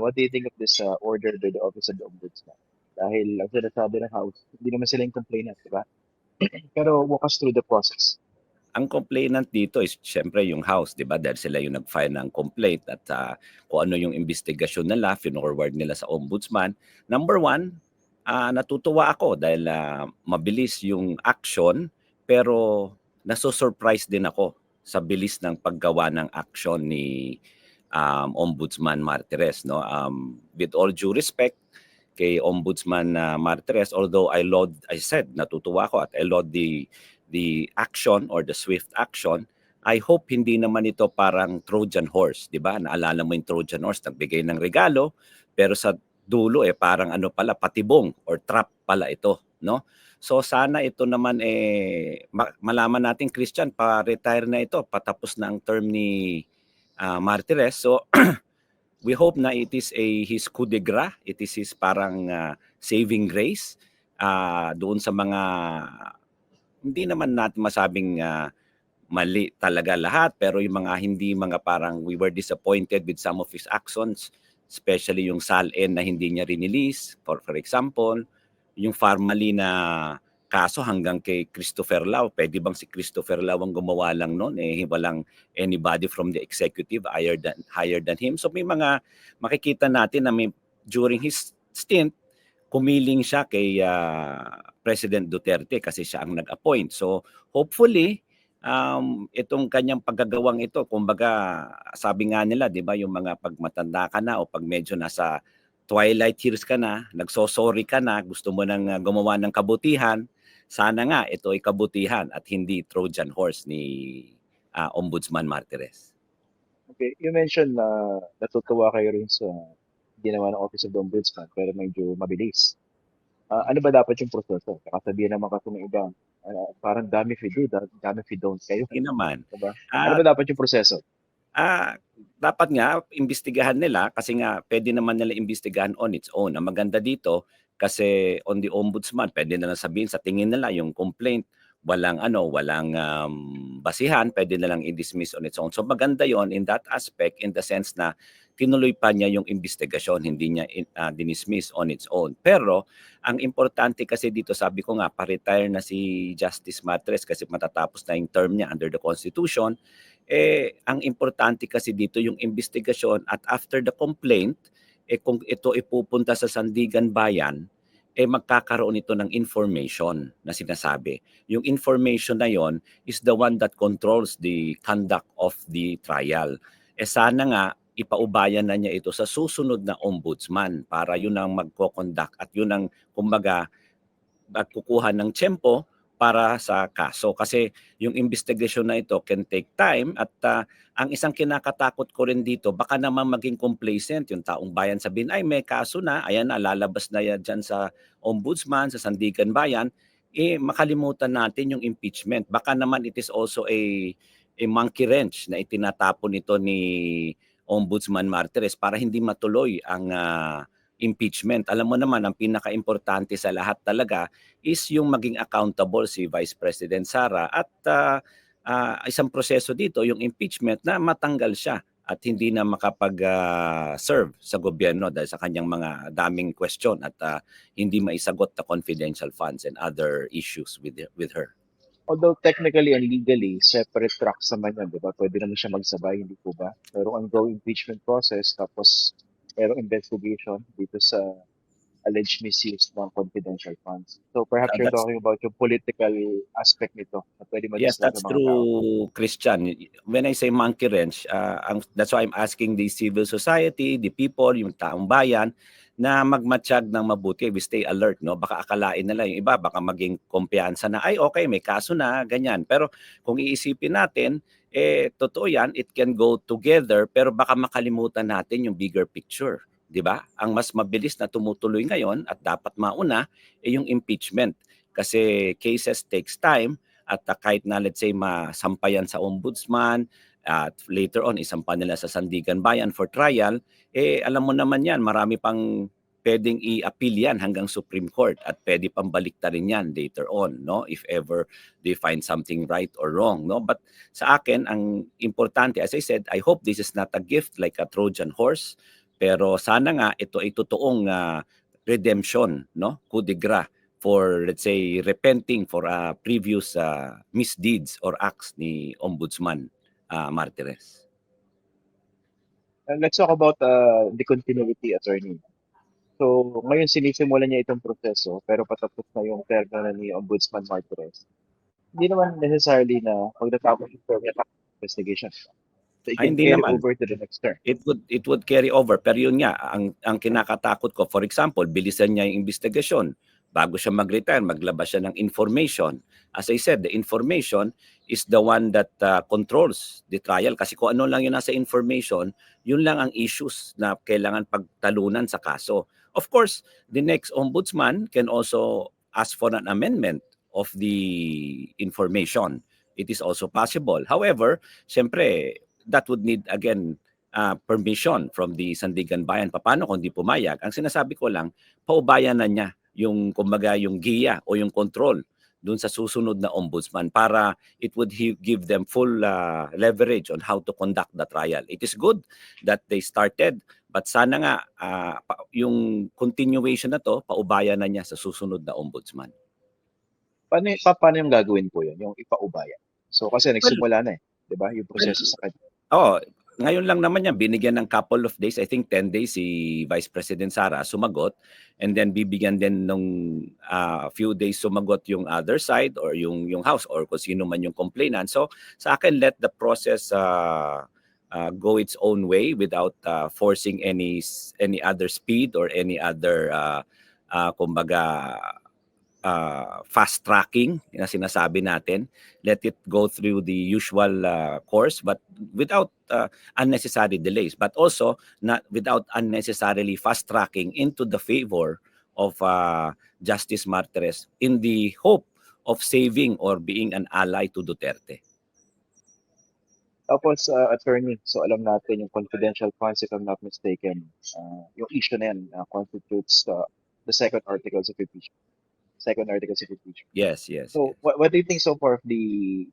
what do you think of this order by the Office of the Ombudsman? Dahil ang sinasabi ng House, hindi naman sila yung complainant, di ba? Pero walk us through the process. Ang complainant dito is siyempre yung House, 'di ba? Dahil sila yung nag-file ng complaint at kung ano yung investigasyon nila, finorward nila sa ombudsman. Number one, natutuwa ako dahil mabilis yung action, pero naso-surprise din ako sa bilis ng paggawa ng action ni Ombudsman Martires, no? With all due respect kay Ombudsman Martires, although I said natutuwa ako at I laud the action or the swift action, I hope hindi naman ito parang Trojan horse, 'di ba? Naalala mo yung Trojan horse, nagbigay ng regalo, pero sa dulo parang ano pala, patibong or trap pala ito, no? So sana ito naman malaman natin, Christian, pa-retire na ito, patapos na ang term ni Martires. So we hope na it is his coup de grace, it is his parang saving grace doon sa mga, hindi naman natin masabing mali talaga lahat, pero yung mga parang we were disappointed with some of his actions, especially yung SALN na hindi niya release, for example, yung Pharmaly na kaso hanggang kay Christopher Lau. Pwede bang si Christopher Lau ang gumawa lang noon? Walang anybody from the executive higher than him. So may mga makikita natin na during his stint, kumiling siya kay President Duterte kasi siya ang nag-appoint. So hopefully, itong kanyang paggagawang ito, kumbaga sabi nga nila, 'di ba, yung mga pag matanda ka na o pag medyo nasa twilight years ka na, nagsosorry ka na, gusto mo nang gumawa ng kabutihan, sana nga ito ay kabutihan at hindi Trojan horse ni Ombudsman Martires. Okay, you mentioned na natutuwa kayo rin sa ginawa ng Office of the Ombudsman pero medyo mabilis. Ano ba dapat yung proseso? Nakasabihin naman kasi ng iba, parang dami if you do, dami if you don't kayo. Hindi naman. Diba? Ano ba dapat yung proseso? Dapat nga imbestigahan nila kasi nga pwede naman nila imbestigahan on its own. Ang maganda dito kasi on the ombudsman, pwede na lang sabihin sa tingin nila yung complaint walang basihan, pwede na lang i-dismiss on its own. So maganda yon in that aspect, in the sense na tinuloy pa niya yung investigasyon, hindi niya dinismiss on its own. Pero ang importante kasi dito, sabi ko nga, pa-retire na si Justice Martires kasi matatapos na yung term niya under the Constitution. Ang importante kasi dito yung investigasyon, at after the complaint, kung ito ipupunta sa Sandigan Bayan, magkakaroon ito ng information na sinasabi. Yung information na yon is the one that controls the conduct of the trial. Sana nga ipaubayan na niya ito sa susunod na ombudsman para yun ang magko-conduct at yun ang kumbaga magkukuha ng tiyempo para sa kaso. Kasi yung investigation na ito can take time at ang isang kinakatakot ko rin dito, baka naman maging complacent yung taong bayan, sabihin, ay may kaso na, ayan na, lalabas na yan dyan sa ombudsman, sa Sandigan Bayan, makalimutan natin yung impeachment. Baka naman it is also a monkey wrench na itinatapon nito ni Ombudsman Martires para hindi matuloy ang impeachment. Alam mo naman, ang pinaka-importante sa lahat talaga is yung maging accountable si Vice President Sara at isang proseso dito, yung impeachment, na matanggal siya at hindi na makapag-serve sa gobyerno dahil sa kanyang mga daming question at hindi maisagot na confidential funds and other issues with her. Although technically and legally, separate tracks naman yan, di ba? Pwede naman siya magsabay, hindi po ba? Pero ang go impeachment process, tapos merong investigation dito sa alleged misuse ng confidential funds. So perhaps you're talking about yung political aspect nito na pwede Yes, mag-distract that's ng mga tao. true, Christian. When I say monkey wrench, that's why I'm asking the civil society, the people, yung taong bayan, na magmatsyag ng mabuti. We stay alert, no? Baka akalain nila yung iba, baka maging kumpiyansa na, ay okay, may kaso na, ganyan. Pero kung iisipin natin, totoo yan, it can go together, pero baka makalimutan natin yung bigger picture. 'Di ba? Ang mas mabilis na tumutuloy ngayon at dapat mauna yung impeachment. Kasi cases takes time at kahit na let's say masampayan sa ombudsman at later on isampa nila sa Sandigan Bayan for trial, alam mo naman yan, marami pang pwedeng i-appeal yan hanggang Supreme Court at pwede pang baliktarin yan later on, no, if ever they find something right or wrong, no. But sa akin ang importante, as I said, I hope this is not a gift like a Trojan horse, Pero sana nga ito ay totoong redemption, no? Coup de grace for, let's say, repenting for previous misdeeds or acts ni Ombudsman Martires. Let's talk about the continuity, attorney. So, ngayon sinisimulan niya itong proseso, pero patapos na yung terno na ni Ombudsman Martires. Hindi naman necessarily na pag natapos yung term niya, tapos yung investigation. So, it can Hindi carry naman. over to the next term. It would carry over, pero yun nga ang kinakatakot ko, for example, bilisan niya yung investigasyon bago siya mag-retire, maglabas siya ng information. As I said, the information is the one that controls the trial, kasi kung ano lang yung nasa information, yun lang ang issues na kailangan pagtalunan sa kaso. Of course, the next ombudsman can also ask for an amendment of the information. It is also possible. However, syempre, that would need again permission from the Sandigan Bayan. Paano kung di pumayag? Ang sinasabi ko lang, paubayan na niya yung kumbaga yung giya o yung control dun sa susunod na ombudsman para it would give them full leverage on how to conduct the trial. It is good that they started, but sana nga yung continuation na to, paubayan na niya sa susunod na ombudsman. Paano yung gagawin po yun, yung ipaubaya? So, kasi Well, nagsimula na eh, di ba? Yung proseso sa kanya. Ngayon lang naman niya, binigyan ng couple of days, I think 10 days si Vice President Sara sumagot, and then bibigyan din nung few days sumagot yung other side or yung house or kung sino man yung complainant. So sa akin, let the process go its own way without forcing any other speed or any other kumbaga fast tracking na sinasabi natin. Let it go through the usual course, but without unnecessary delays, but also not without unnecessarily fast tracking into the favor of Justice Martires in the hope of saving or being an ally to Duterte. Tapos, attorney, so alam natin yung confidential funds, if I'm not mistaken, yung issue na yan constitutes the second articles of impeachment. Yes, yes, So, yes. what do you think so far of the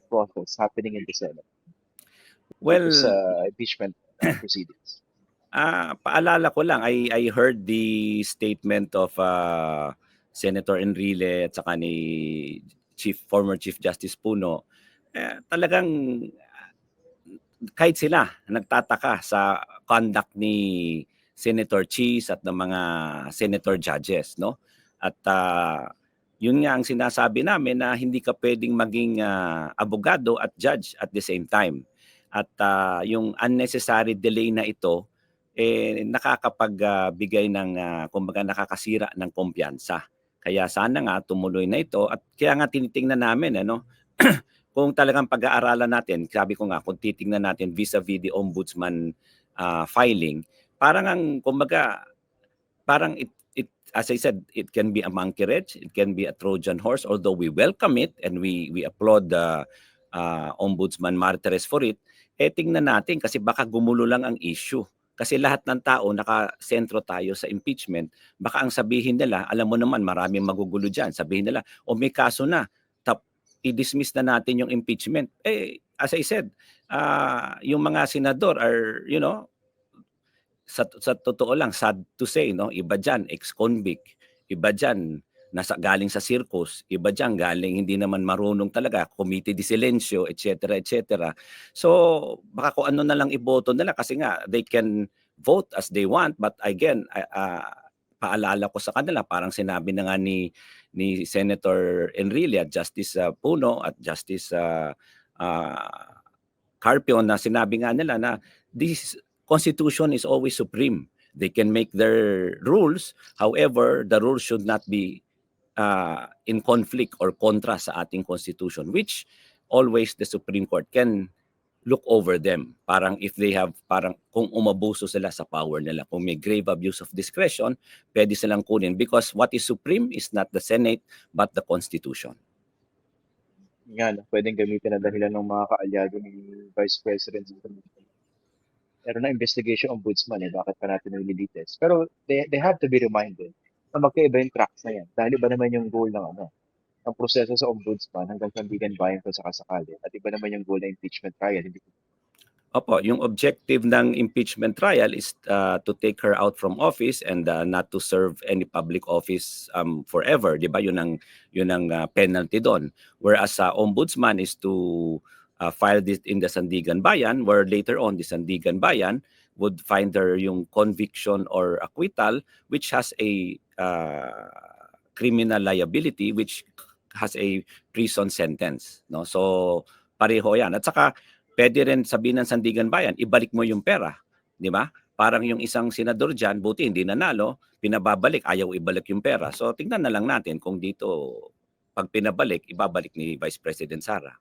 process happening in the Senate dito Well, sa impeachment proceedings? paalala ko lang, I heard the statement of Senator Enrile at saka ni former Chief Justice Puno. Talagang kahit sila nagtataka sa conduct ni Senator Cheese at ng mga senator judges, no? At yun nga ang sinasabi namin na hindi ka pwedeng maging abogado at judge at the same time. At yung unnecessary delay na ito nakakapagbigay ng kumbaga nakakasira ng kumpiyansa. Kaya sana nga tumuloy na ito at kaya nga tinitingnan namin kung talagang pag-aaralan natin, sabi ko nga, kung titingnan natin vis-a-vis the ombudsman filing, parang ang, kumbaga, parang as I said, it can be a monkey wrench, it can be a Trojan horse, although we welcome it and we applaud the Ombudsman Martires for it, tingnan natin kasi baka gumulo lang ang issue. Kasi lahat ng tao, nakasentro tayo sa impeachment, baka ang sabihin nila, alam mo naman, maraming magugulo dyan, sabihin nila, may kaso na, i-dismiss na natin yung impeachment. As I said, yung mga senador are, sa totoo lang, sad to say, no? Iba dyan, ex-convict. Iba dyan, galing sa circus. Iba dyan, galing hindi naman marunong talaga, committee di silencio, etc., etc. So, baka kung ano na lang iboto nila kasi nga, they can vote as they want. But again, paalala ko sa kanila, parang sinabi na nga ni Senator Enrile at Justice Puno at Justice Carpio na sinabi nga nila na this Constitution is always supreme. They can make their rules, however, the rules should not be in conflict or kontra sa ating Constitution, which always the Supreme Court can look over them. Parang if they have, parang kung umabuso sila sa power nila, kung may grave abuse of discretion, pwede silang kunin because what is supreme is not the Senate but the Constitution. Nga, no? Pwedeng gamitin na dahilan ng mga kaalyado ni Vice President. Meron na investigation ombudsman bakit pa natin nililitis. Pero they have to be reminded na magkaiba yung tracks na yan. Dahil iba naman yung goal ng ang proseso sa ombudsman hanggang Sandigan Bayan kung sakasakali. At iba naman yung goal ng impeachment trial. Hindi Opo, yung objective ng impeachment trial is to take her out from office and not to serve any public office forever, 'di ba? Yun ang penalty doon. Whereas sa ombudsman is to file this in the Sandigan Bayan, where later on the Sandigan Bayan would find her yung conviction or acquittal, which has a criminal liability, which has a prison sentence, no? So pareho 'yan. At saka puwede rin sabihin ng Sandigan Bayan, ibalik mo yung pera, 'di ba? Parang yung isang senador diyan, buti hindi nanalo, pinababalik, ayaw ibalik yung pera. So tingnan na lang natin kung dito 'pag pinabalik, ibabalik ni Vice President Sara.